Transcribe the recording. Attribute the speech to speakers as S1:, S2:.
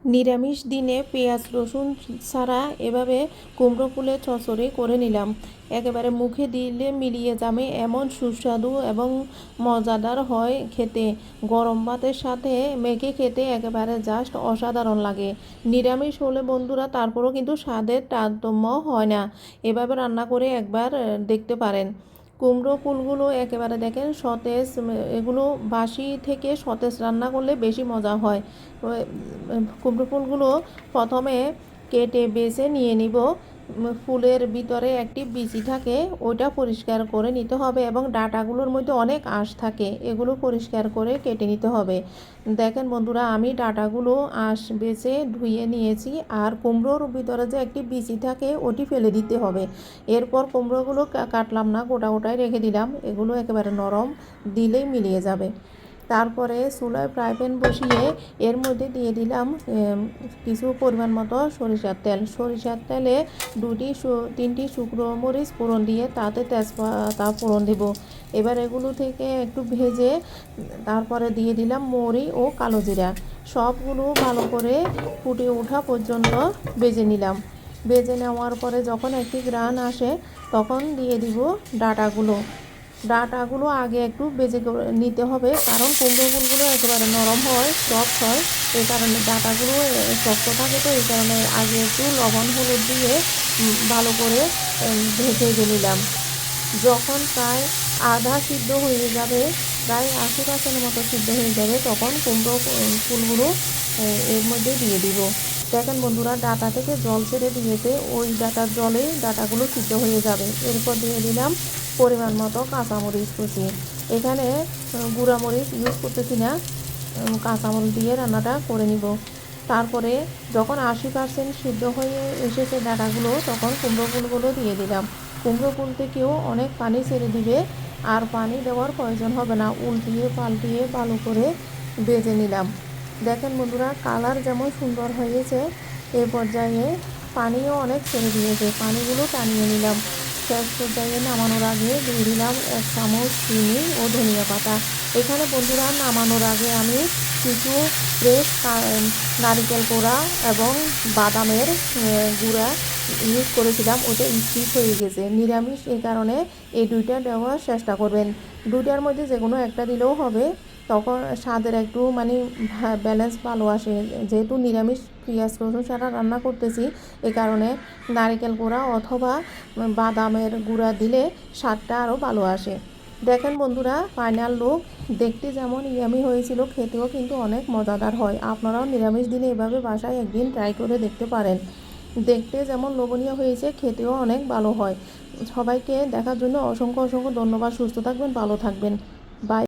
S1: নিরামিষ দিনে পেঁয়াজ রসুন ছাড়া এভাবে কুমড়ো ফুলের চচ্চড়ি করে নিলাম। একেবারে মুখে দিলে মিলিয়ে যাবে এমন সুস্বাদু এবং মজাদার হয় খেতে। গরম ভাতের সাথে মেখে খেতে একেবারে জাস্ট অসাধারণ লাগে। নিরামিষ হলে বন্ধুরা তারপরও কিন্তু স্বাদের তারতম্য হয় না। এভাবে রান্না করে একবার দেখতে পারেন। কুমড়ো ফুলগুলো একেবারে দেখেন সতেজ, এগুলো বাসি থেকে সতেজ রান্না করলে বেশি মজা হয়। কুমড়ো ফুলগুলো প্রথমে কেটে বেছে নিয়ে নিব। ফুলের ভিতরে একটি বিচি থাকে, ওইটা পরিষ্কার করে নিতে হবে এবং ডাঁটাগুলোর মধ্যে অনেক আঁশ থাকে, এগুলো পরিষ্কার করে কেটে নিতে হবে। দেখেন বন্ধুরা, আমি ডাঁটাগুলো আঁশ বেছে ধুয়ে নিয়েছি, আর কুমড়োর ভিতরে যে একটি বিচি থাকে ওটি ফেলে দিতে হবে। এরপর কুমড়োগুলো কাটলাম না, গোটা গোটায় রেখে দিলাম, এগুলো একেবারে নরম, দিলেই মিলিয়ে যাবে। তারপরে চুলায় ফ্রাই প্যান বসিয়ে এর মধ্যে দিয়ে দিলাম কিছু পরিমাণ মতো সরিষার তেল। সরিষার তেলে তিনটি শুকনো মরিচ ফোড়ন দিয়ে তাতে তেজপাতা ফোড়ন দেব। এবার এগুলো থেকে একটু ভেজে তারপরে দিয়ে দিলাম মৌরি ও কালো জিরা। সবগুলো ভালো করে ফুটে ওঠা পর্যন্ত ভেজে নিলাম। ভেজে নেওয়ার পরে যখন একটি ঘ্রাণ আসে তখন দিয়ে দিব ডাঁটাগুলো আগে একটু ভেজে নিতে হবে, কারণ কুমড়ো ফুলগুলো একেবারে নরম হয়, সফট হয়। এই কারণে ডাঁটাগুলো শক্ত থাকে, তো এই কারণে আগে একটু লবণ হলুদ দিয়ে ভালো করে ভেজে নিলাম। যখন প্রায় আধা সিদ্ধ হয়ে যাবে, প্রায় 80% মতো সিদ্ধ হয়ে যাবে, তখন কুমড়ো ফুলগুলো এর মধ্যে দিয়ে দিব। দেখেন বন্ধুরা, ডাঁটা থেকে জল ছেড়ে দিয়েছে, ওই ডাঁটার জলে ডাঁটাগুলো সিদ্ধ হয়ে যাবে। এরপর দিয়ে দিলাম পরিমাণ মতো কাঁচামরিচ কুচি। এখানে গুঁড়ামরিচ ইউজ করতেছি না, কাঁচামরিচ দিয়ে রান্নাটা করে নিব। তারপরে যখন 80% সিদ্ধ হয়ে এসেছে ডাঁটাগুলো, তখন কুমড়ো ফুলগুলো দিয়ে দিলাম। কুমড়ো ফুল থেকেও অনেক পানি ছেড়ে দিবে, আর পানি দেওয়ার প্রয়োজন হবে না। উল্টিয়ে পাল্টিয়ে ভালো করে ভেজে নিলাম। দেখেন বন্ধুরা, কালার যেমন সুন্দর হয়েছে, এই পর্যায়ে পানিও অনেক ছেড়ে দিয়েছে, পানিগুলো টানিয়ে নিলাম। শেষ পর্যায়ে নামানোর আগে দিয়ে দিলাম 1 চামচ চিনি ও ধনিয়া পাতা। এখানে বন্ধুরা নামানোর আগে আমি কিছু ফ্রেশ নারিকেল কোড়া এবং বাদামের গুঁড়া ইউজ করেছিলাম, ওটা স্কিপ হয়ে গেছে। নিরামিষ এই কারণে এই দুইটা দেওয়ার চেষ্টা করবেন। দুইটার মধ্যে যে কোনো একটা দিলেও হবে, তখন স্বাদের একটু মানে ব্যালেন্স ভালো আসে। যেহেতু নিরামিষ পেঁয়াজ রসুন ছাড়া রান্না করতেছি, এই কারণে নারকেল গুঁড়া অথবা বাদামের গুঁড়া দিলে স্বাদটা আরও ভালো আসে। দেখেন বন্ধুরা, ফাইনাল লুক দেখতে যেমন ইয়ামি হয়েছিল, খেতেও কিন্তু অনেক মজাদার হয়। আপনারাও নিরামিষ দিনে এভাবে বাসায় একদিন ট্রাই করে দেখতে পারেন। দেখতে যেমন লোভনীয় হয়েছে, খেতেও অনেক ভালো হয়। সবাইকে দেখার জন্য অসংখ্য অসংখ্য ধন্যবাদ। সুস্থ থাকবেন, ভালো থাকবেন, বাই।